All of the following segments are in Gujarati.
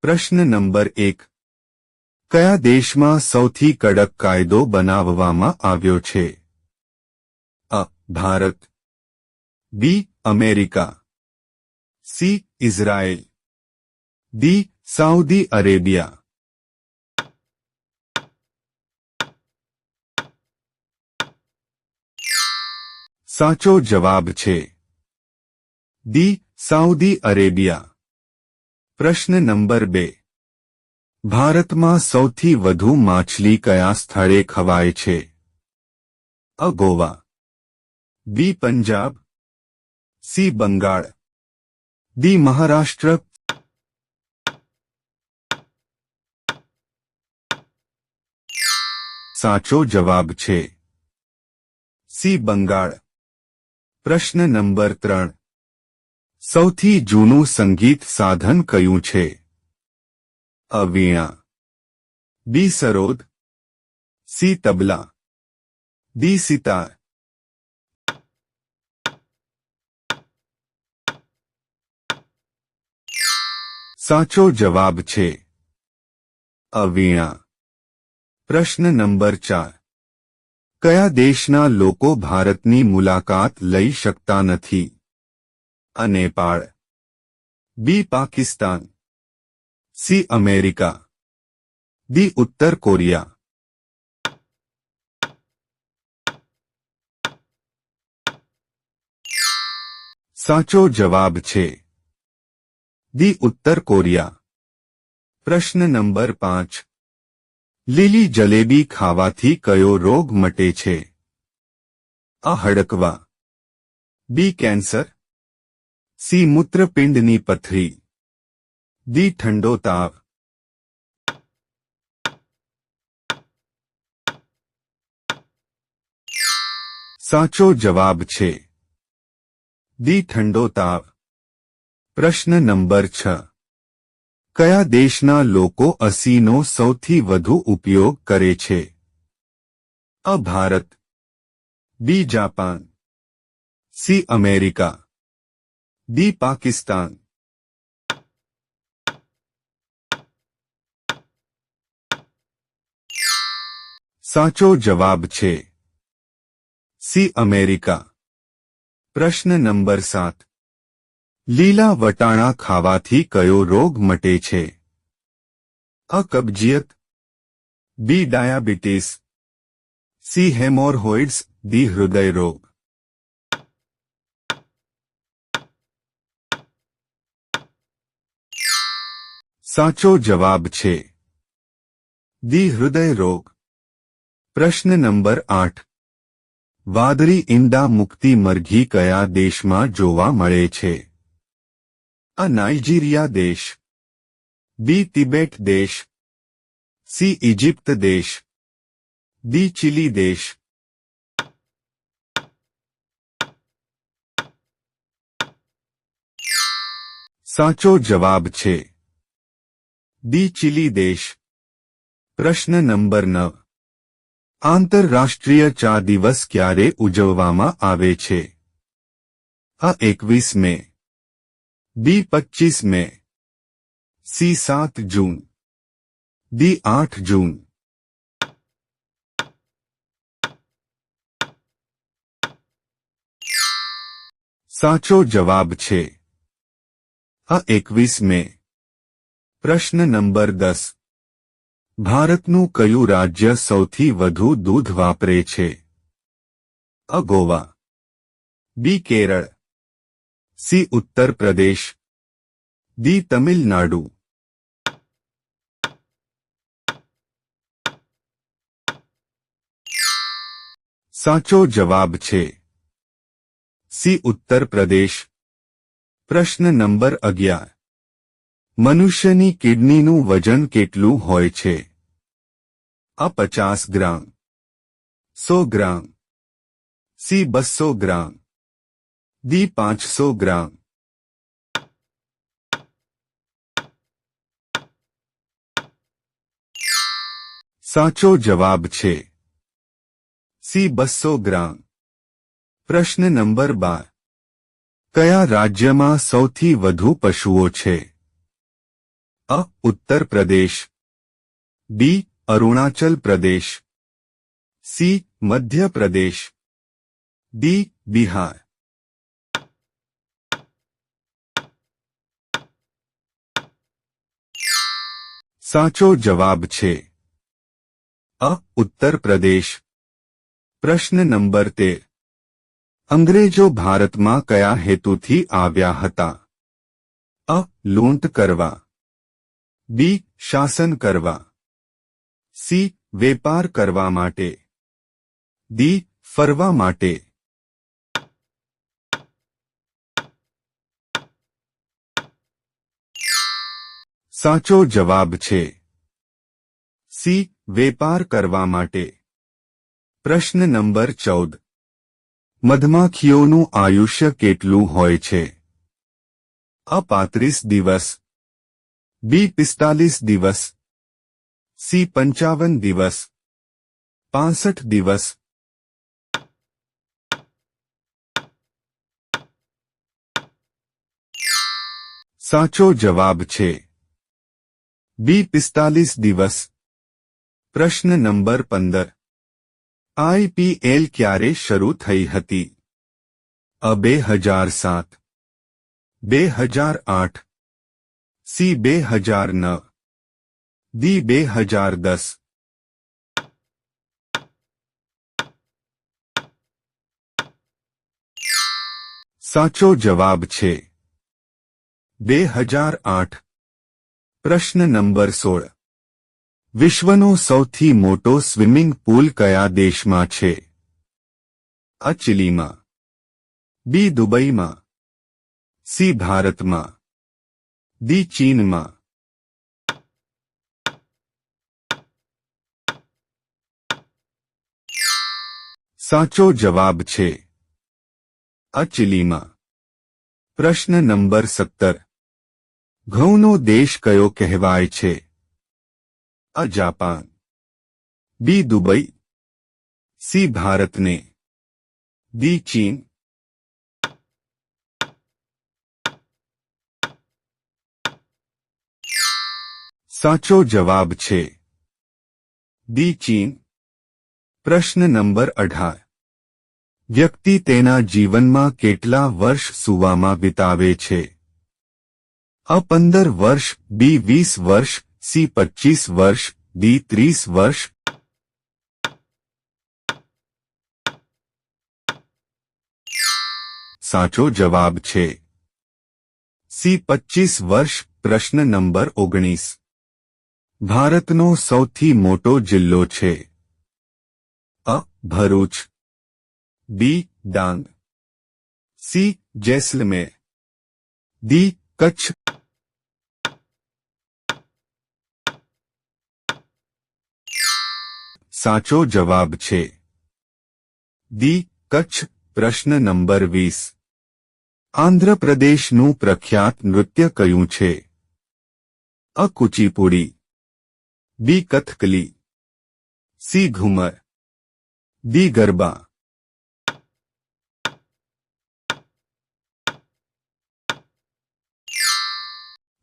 પ્રશ્ન નંબર 1. કયા દેશમાં સૌથી કડક કાયદો બનાવવામાં આવ્યો છે? અ. Bharat. B. America. C. Israel. D. Saudi Arabia. સાચો જવાબ છે ડી. Saudi Arabia. પ્રશ્ન નંબર 2. ભારતમાં સૌથી વધુ માછલી કયા સ્થળે ખવાય છે? અ. Goa. B. Punjab. C. Bengal. D. Maharashtra. સાચો જવાબ છે સી. બંગાળ. પ્રશ્ન નંબર 3. સૌથી જૂનું સંગીત સાધન કયું છે? અ. વીણા. બી. સરોદ. સી. તબલા. ડી. સિતાર. સાચો જવાબ છે અ. વીણા. પ્રશ્ન નંબર 4. કયા દેશના લોકો ભારતની મુલાકાત લઈ શકતા નથી? અ. નેપાળ. બી. પાકિસ્તાન. સી. અમેરિકા. ડી. ઉત્તર કોરિયા. સાચો જવાબ છે ડી. ઉત્તર કોરિયા. પ્રશ્ન નંબર 5. લીલી જલેબી ખાવાથી કયો રોગ મટે છે? અ. હડકવા. બી. કેન્સર. સી. મૂત્રપિંડની પથરી. ડી. ઠંડો તાવ. સાચો જવાબ છે ડી. ઠંડો તાવ. પ્રશ્ન નંબર 6. કયા દેશના લોકો અસીનો સૌથી વધુ ઉપયોગ કરે છે? અ. Bharat. B. Japan. C. America. D. Pakistan. સાચો જવાબ છે સી. અમેરિકા. પ્રશ્ન નંબર 7. લીલા વટાણા ખાવાથી કયો રોગ મટે છે? અ. કબજિયત. બી. ડાયાબિટીસ. સી. હેમોરહોઇડ્સ. ડી. હૃદય રોગ. સાચો જવાબ છે ડી. હૃદય રોગ. પ્રશ્ન નંબર 8. વાદળી ઈંડા મુકતી મરઘી કયા દેશમાં જોવા મળે છે? અ. નાઇજીરિયા દેશ. બી. તિબેટ દેશ. સી. ઇજિપ્ત દેશ. ડી. ચીલી દેશ. સાચો જવાબ છે ડી. ચીલી દેશ. પ્રશ્ન નંબર 9. આંતરરાષ્ટ્રીય ચા દિવસ ક્યારે ઉજવવામાં આવે છે? અ. 21 મે. બી. 25 મે. સી. 7 જૂન. ડી. 8 જૂન. સાચો જવાબ છે અ. 21 મે. પ્રશ્ન નંબર 10. ભારતનું કયું રાજ્ય સૌથી વધુ દૂધ વાપરે છે? અ. ગોવા. બી. કેરળ. સી. ઉત્તર પ્રદેશ. ડી. તમિલનાડુ. સાચો જવાબ છે સી. ઉત્તર પ્રદેશ. પ્રશ્ન નંબર 11. મનુષ્યની કિડનીનું વજન કેટલું હોય છે? અ. 50 ગ્રામ. 100 ગ્રામ. સી. 200 ગ્રામ. ડી. 500 ગ્રામ. સાચો જવાબ છે સી. 200 ગ્રામ. પ્રશ્ન નંબર 12. કયા રાજ્યમાં સૌથી વધુ પશુઓ છે? अ उत्तर प्रदेश, बी अरुणाचल प्रदेश, सी मध्य प्रदेश, डी बिहार। साचो जवाब छे अ उत्तर प्रदेश। प्रश्न नंबर 13। अंग्रेजो भारत में कया हेतुथी आव्या हता? अ लूंट करवा, बी शासन करवा, सी वेपार करवा माटे, डी फरवा माटे। साचो जवाब छे सी वेपार करवा माटे। प्रश्न नंबर 14। मधमाखीओनुं आयुष्य केटलुं होय छे? अ 35 दिवस, बी 45 दिवस, सी 55 दिवस, 65 दिवस। साचो जवाब छे बी 45 दिवस। प्रश्न नंबर 15। आईपीएल क्यारे शरू थई हती? अ 2007, 2008, सी 2009, डी 2010। साचो जवाब छे 2008। प्रश्न नंबर 16। विश्वनो सौथी मोटो स्विमिंग पूल कया देशमां छे? अ चिलीमां, बी दुबईमां, सी भारतमां, डी चीनमां। साचो जवाब छे अ चिलीमां। प्रश्न नंबर 17। घऊनो देश कयो कहेवाय छे? अ जापान, बी दुबई, सी भारत ने, डी चीन। साचो जवाब छे डी चीन। प्रश्न नंबर 18। व्यक्ति तेना जीवनमा केटला वर्ष सुवामां वितावे छे? अ 15 वर्ष, बी 20 वर्ष, सी 25 वर्ष, डी 30 वर्ष। साचो जवाब छे सी 25 वर्ष। प्रश्न नंबर 19। भारतनो सौथी मोटो जिल्लो छे? अ भरूच, बी डांग, सी जैसलमेर, डी कच्छ। साचो जवाब छे डी कच्छ। प्रश्न नंबर 20। आंध्र प्रदेशનું प्रख्यात नृत्य कયું છે? अ कुचिपुड़ी, बी कथकली, सी घूमर, डी गरबा।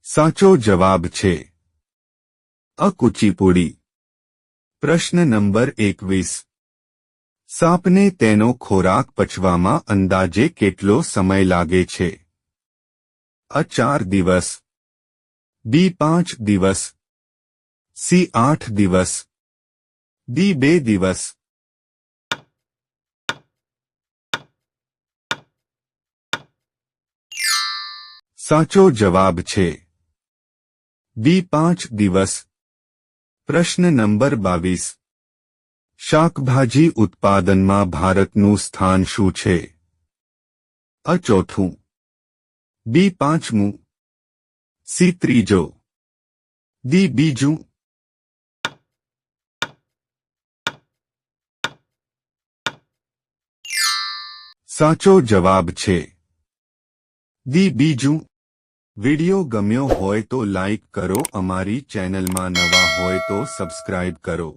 साचो जवाब छे अ कुचिपुड़ी। प्रश्न नंबर 21। सापने तेनो खोराक पचवामां अंदाजे केटलो समय लागे छे? अ 4 दिवस, बी 5 दिवस, सी 8 दिवस, डी 2 दिवस। साचो जवाब छे बी 5 दिवस। प्रश्न नंबर 22। शाकभाजी उत्पादનમાં ભારતનું સ્થાન શું છે? અ ચોથું, બી પાંચમું, સી ત્રીજો, ડી બીજું। સાચો જવાબ છે ડી બીજું। વિડિયો ગમ્યો હોય તો લાઈક કરો, અમારી ચેનલમાં નવા હોય તો સબસ્ક્રાઇબ કરો।